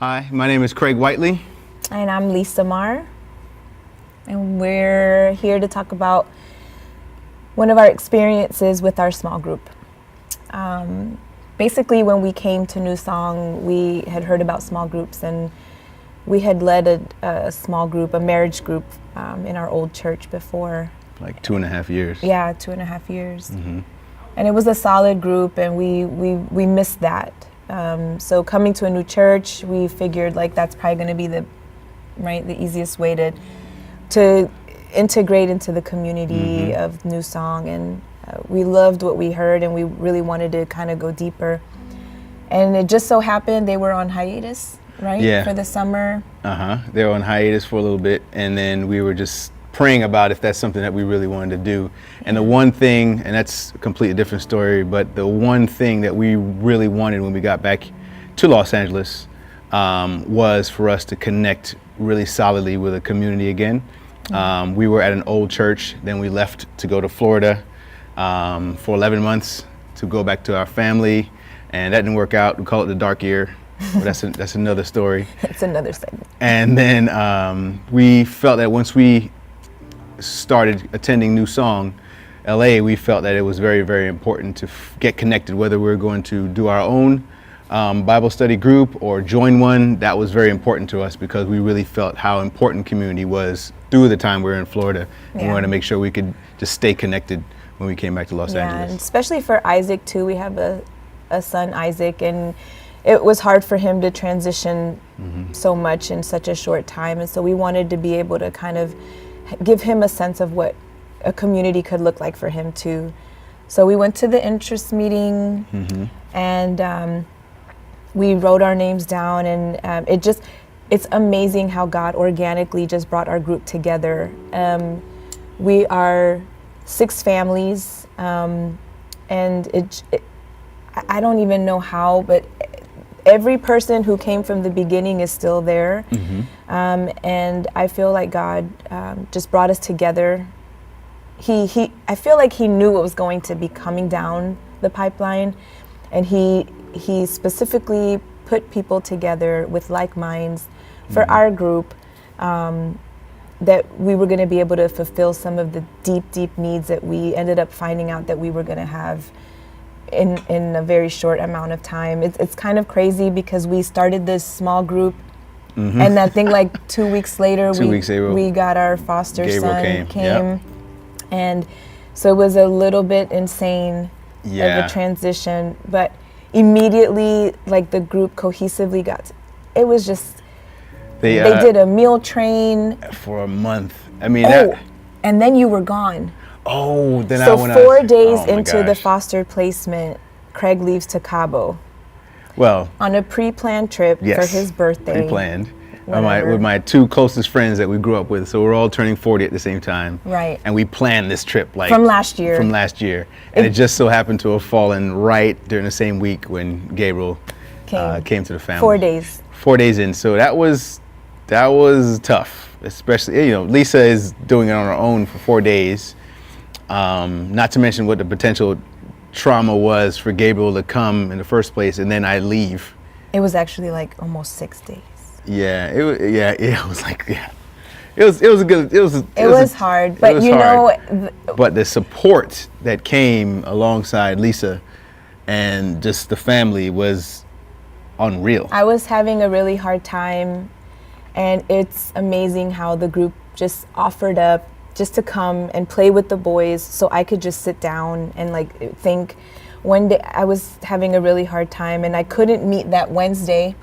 Hi, my name is Craig Whiteley. And I'm Lisa Marr. And we're here to talk about one of our experiences with our small group. Basically, when we came to Newsong, we had heard about small groups, and we had led a small group, a marriage group, in our old church before. Like 2.5 years. Yeah, 2.5 years. Mm-hmm. And it was a solid group, and we missed that. So coming to a new church, we figured like that's probably going to be the easiest way to integrate into the community of Newsong, and we loved what we heard, and we really wanted to kind of go deeper. And it just so happened they were on hiatus, right? Yeah. For the summer. They were on hiatus for a little bit, and then we were just praying about if that's something that we really wanted to do. And the one thing, and that's a completely different story, but the one thing that we really wanted when we got back to Los Angeles was for us to connect really solidly with a community again. We were at an old church, then we left to go to Florida for 11 months to go back to our family, and that didn't work out. We call it the dark year, but that's another story. It's another segment. And then we felt that once we started attending Newsong LA, we felt that it was very, very important to get connected, whether we were going to do our own Bible study group or join one. That was very important to us because we really felt how important community was through the time we were in Florida. We wanted to make sure we could just stay connected when we came back to Los Angeles. And especially for Isaac too. We have a son, Isaac, and it was hard for him to transition so much in such a short time. And so we wanted to be able to kind of give him a sense of what a community could look like for him too. So we went to the interest meeting, and we wrote our names down, and it's amazing how God organically just brought our group together. We are 6 families, and I don't even know how, but every person who came from the beginning is still there. And I feel like God just brought us together. I feel like he knew what was going to be coming down the pipeline, and he specifically put people together with like minds for our group, that we were going to be able to fulfill some of the deep needs that we ended up finding out that we were going to have in a very short amount of time. It's kind of crazy because we started this small group, and I think like 2 weeks later, we got our foster son came. And so it was a little bit insane of a transition, but immediately like the group cohesively it was just, they did a meal train for a month. I mean, and then you were gone. Oh, then so I went 4 days into the foster placement, Craig leaves to Cabo. Well, on a pre-planned trip for his birthday. Pre-planned. With my 2 closest friends that we grew up with. So we're all turning 40 at the same time. Right. And we planned this trip like from last year. And it just so happened to have fallen right during the same week when Gabriel came to the family. 4 days. 4 days in. So that was tough. Especially, Lisa is doing it on her own for 4 days. Not to mention what the potential trauma was for Gabriel to come in the first place, and then I leave. It was actually like almost 6 days. It was hard, but but the support that came alongside Lisa and just the family was unreal. I was having a really hard time, and it's amazing how the group just offered up just to come and play with the boys so I could just sit down and like think. One day I was having a really hard time, and I couldn't meet that Wednesday.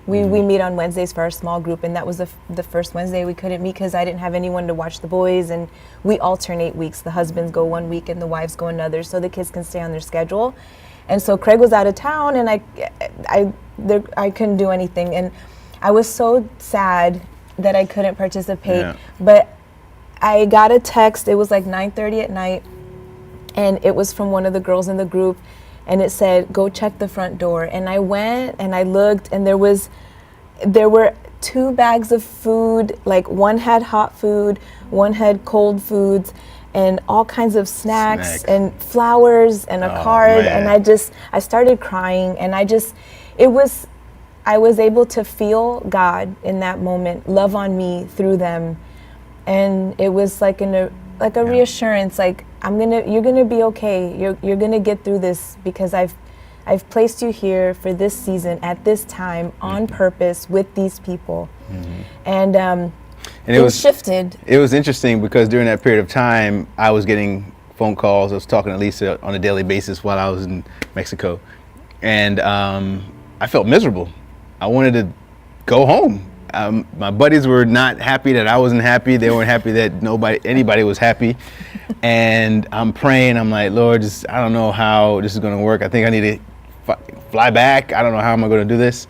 We meet on Wednesdays for our small group, and that was the first Wednesday we couldn't meet because I didn't have anyone to watch the boys, and we alternate weeks. The husbands go one week and the wives go another, so the kids can stay on their schedule. And so Craig was out of town, and I couldn't do anything, and I was so sad that I couldn't participate. But I got a text. It was like 9:30 at night, and it was from one of the girls in the group. And it said, go check the front door. And I went and I looked, and there were 2 bags of food. Like one had hot food, one had cold foods, and all kinds of snacks and flowers and a card. Man. And I started crying, and it was I was able to feel God in that moment love on me through them, and it was like a reassurance, like you're gonna be okay. You're gonna get through this because I've placed you here for this season at this time on purpose with these people, and it was shifted. It was interesting because during that period of time, I was getting phone calls. I was talking to Lisa on a daily basis while I was in Mexico, and I felt miserable. I wanted to go home. My buddies were not happy that I wasn't happy. They weren't happy that anybody was happy. And I'm praying. I'm like, Lord, I don't know how this is going to work. I think I need to fly back. I don't know how am I going to do this.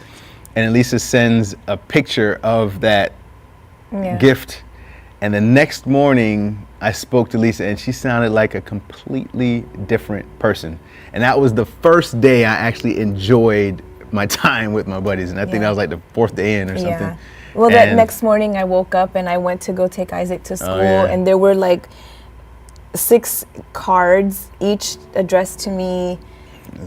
And Lisa sends a picture of that gift. And the next morning, I spoke to Lisa, and she sounded like a completely different person. And that was the first day I actually enjoyed my time with my buddies, and I think that was like the 4th day in or something. Yeah. Well, that next morning I woke up and I went to go take Isaac to school, and there were like 6 cards, each addressed to me,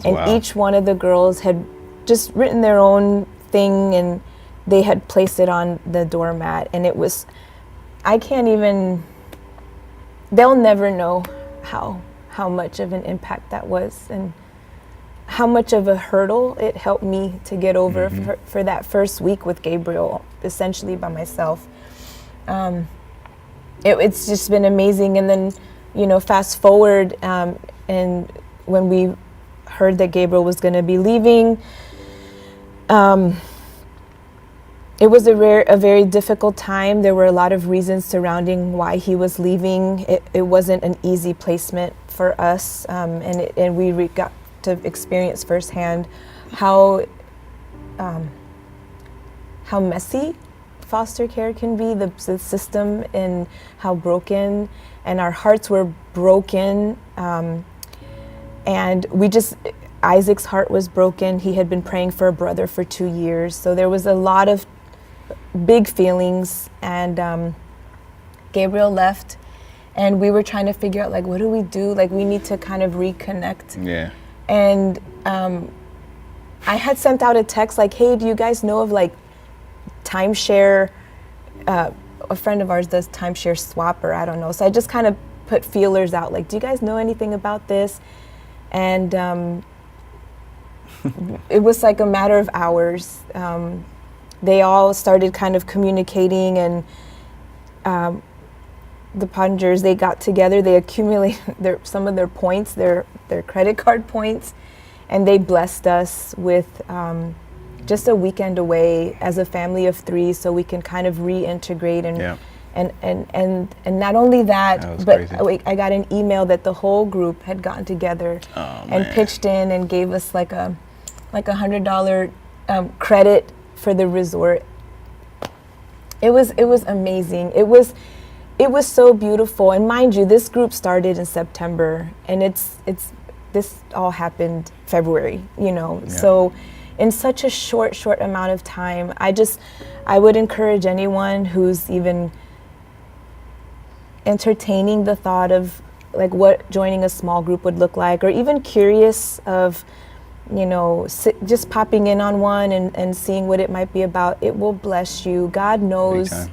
and each one of the girls had just written their own thing, and they had placed it on the doormat, and it was, they'll never know how much of an impact that was, and how much of a hurdle it helped me to get over for that first week with Gabriel, essentially by myself. It's just been amazing. And then, fast forward, and when we heard that Gabriel was going to be leaving, it was a very difficult time. There were a lot of reasons surrounding why he was leaving. It wasn't an easy placement for us, and we got to experience firsthand how messy foster care can be, the system, and how broken, and our hearts were broken, and Isaac's heart was broken. He had been praying for a brother for 2 years, so there was a lot of big feelings, and Gabriel left, and we were trying to figure out, like, what do we do? Like, we need to kind of reconnect. Yeah. And I had sent out a text like, hey, do you guys know of like timeshare? A friend of ours does timeshare swap, or I don't know. So I just kind of put feelers out, like, do you guys know anything about this? And it was like a matter of hours. They all started kind of communicating, and the Pottingers, they got together, they accumulated some of their points, their credit card points, and they blessed us with just a weekend away as a family of 3, so we can kind of reintegrate and not only that but crazy. I got an email that the whole group had gotten together and pitched in and gave us like a $100 credit for the resort. It was amazing. It was so beautiful, and mind you, this group started in September, and this all happened February, So in such a short amount of time, I would encourage anyone who's even entertaining the thought of like what joining a small group would look like, or even curious of, just popping in on one and seeing what it might be about. It will bless you. God knows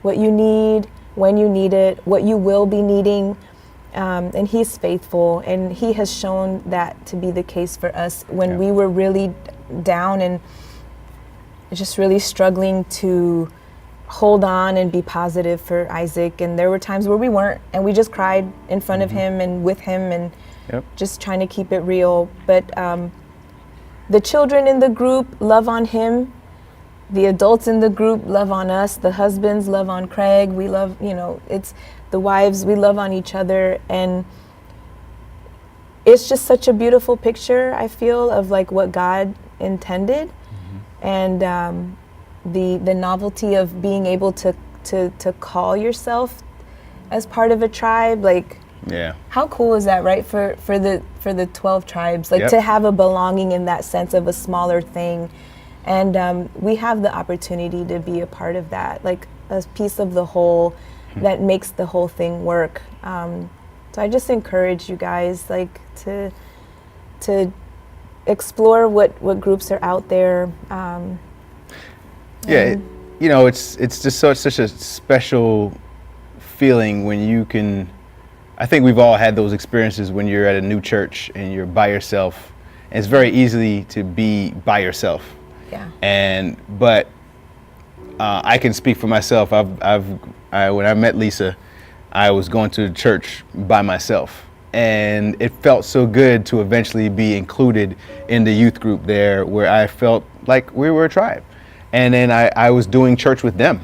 what you need, when you need it, what you will be needing, and He's faithful, and He has shown that to be the case for us when we were really down and just really struggling to hold on and be positive for Isaac. And there were times where we weren't, and we just cried in front of him and with him, and just trying to keep it real. But the children in the group love on him. The adults in the group love on us. The husbands love on Craig. We love, it's the wives, we love on each other. And it's just such a beautiful picture, I feel, of like what God intended. And the novelty of being able to call yourself as part of a tribe. Like, how cool is that, right? For the 12 tribes, like to have a belonging in that sense of a smaller thing. And we have the opportunity to be a part of that, like a piece of the whole that makes the whole thing work. So I just encourage you guys, like, to explore what groups are out there. Yeah, it's just such a special feeling when you can. I think we've all had those experiences when you're at a new church and you're by yourself. And it's very easy to be by yourself. Yeah. But I can speak for myself. When I met Lisa, I was going to church by myself, and it felt so good to eventually be included in the youth group there, where I felt like we were a tribe. And then I was doing church with them.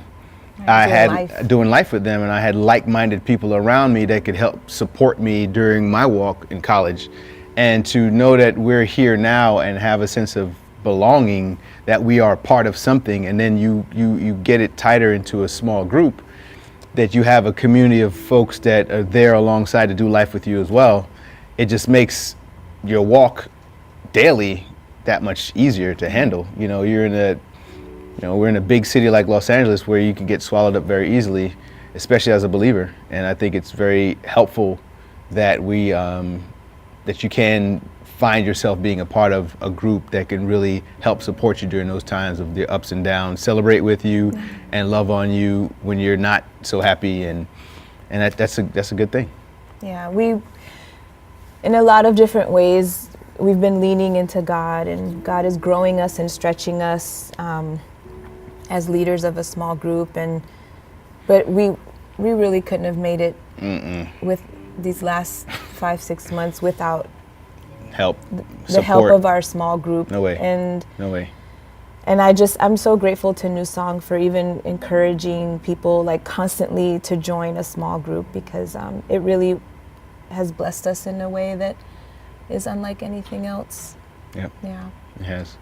Doing life with them, and I had like-minded people around me that could help support me during my walk in college. And to know that we're here now and have a sense of belonging, that we are part of something, and then you get it tighter into a small group, that you have a community of folks that are there alongside to do life with you as well. It just makes your walk daily that much easier to handle. We're in a big city like Los Angeles where you can get swallowed up very easily, especially as a believer. And I think it's very helpful that that you can find yourself being a part of a group that can really help support you during those times of the ups and downs, celebrate with you, and love on you when you're not so happy, and that's a good thing. Yeah, in a lot of different ways, we've been leaning into God, and God is growing us and stretching us as leaders of a small group, but we really couldn't have made it with these last 5-6 months without the help of our small group. No way. No way. And I'm so grateful to Newsong for even encouraging people like constantly to join a small group, because it really has blessed us in a way that is unlike anything else. Yep. Yeah. It has.